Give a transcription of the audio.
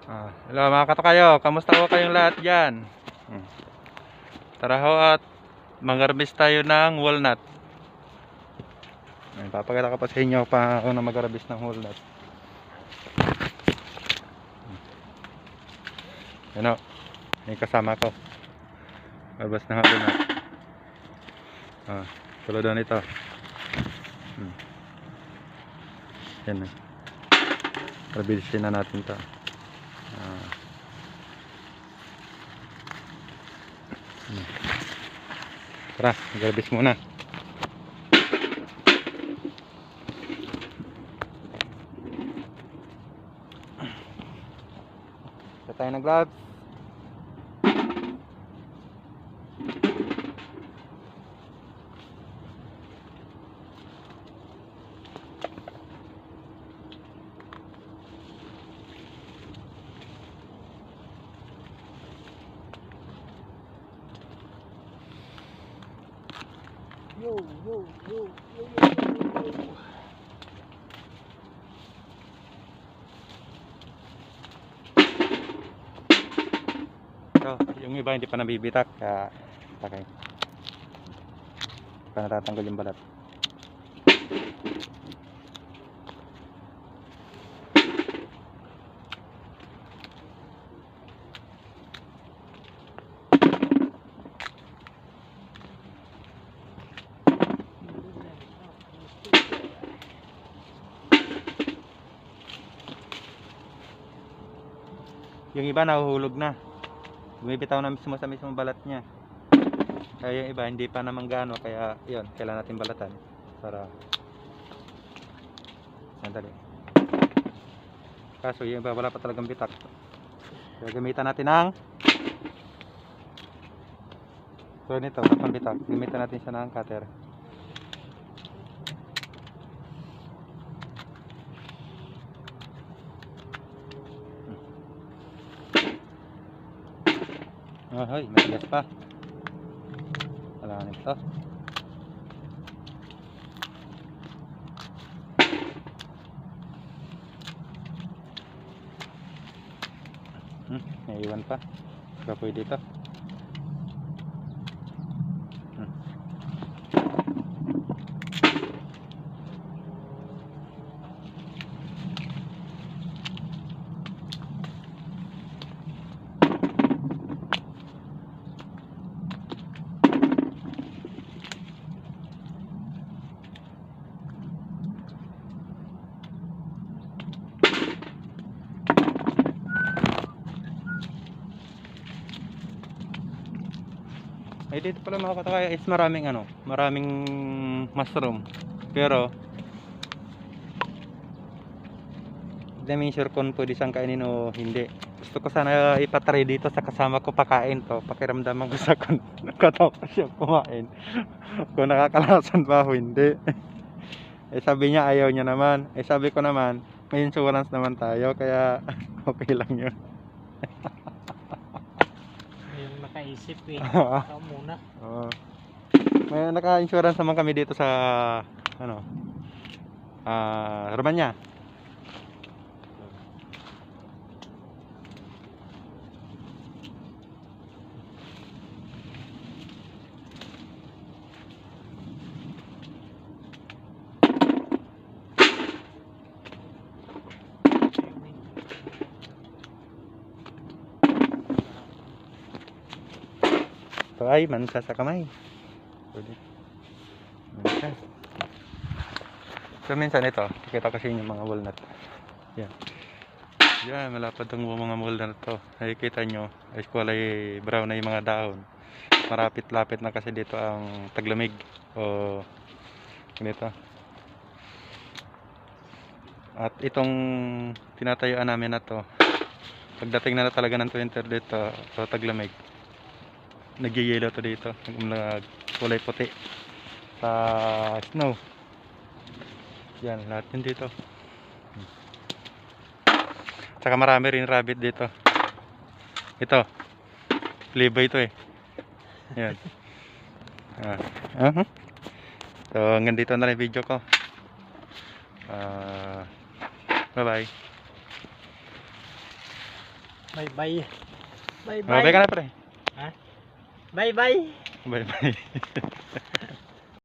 Hello mga katokayo, kamusta ho kayong lahat dyan? Tara ho at mag-harvest tayo ng walnut. Papakita ko pa sa inyo pa ako na mag-harvest ng walnut. Yan o, may kasama ko. Harvest ng walnut. Tulad doon ito. Yan o. Harvestin na natin ito. Tara, mag-harvest muna. Sa tayo ng gloves. Yo. So, yung iba hindi pa nabibitak kaya takay. Hindi pa natatanggal yung balat. Yung iba nahuhulog na. Bumibitaw na mismo sa mismong balat niya. Kaya yung iba hindi pa naman gaano, kaya yun, kailangan natin balatan para sandali. Kaso yung iba wala pa talagang bitak. Kaya gamitan natin ng so nito, kapang bitak. Gamitan natin siya ng cutter. Ay, matigas pa. Wala nito. May iwan pa. Baka pwede ito. Ay dito pala mga katakaya is maraming maraming mushroom. Pero hindi sure kung pwede siyang kainin o hindi. Gusto ko sana ipatry dito sa kasama ko pakain to. Pakiramdaman ko sa katapos siya kumain. Kung nakakalasan ba o hindi. Sabi niya ayaw niya naman. Sabi ko naman may insurance naman tayo kaya okay lang yun. Nakaisip Ikaw muna. May naka-insurance naman kami dito sa Romania. Ito ay mansa sa kamay. So minsan ito, kita kasi yung mga walnut. Yan. Yan, malapad ang mga walnut to. Nakikita nyo, ay kulay brown na yung mga dahon. Marapit-lapit na kasi dito ang taglamig. O ganito. At itong tinatayuan namin na to, pagdating na talaga ng winter dito, so taglamig, nagyayelo to dito, kulay puti sa snow. Yan, lahat yun dito. Saka marami rin rabbit dito. Ito, liba ito yan. So hanggang dito na lang video ko. Bye bye. Bye bye. Bye Mabay ka bye. na pre. Bye bye. Bye bye.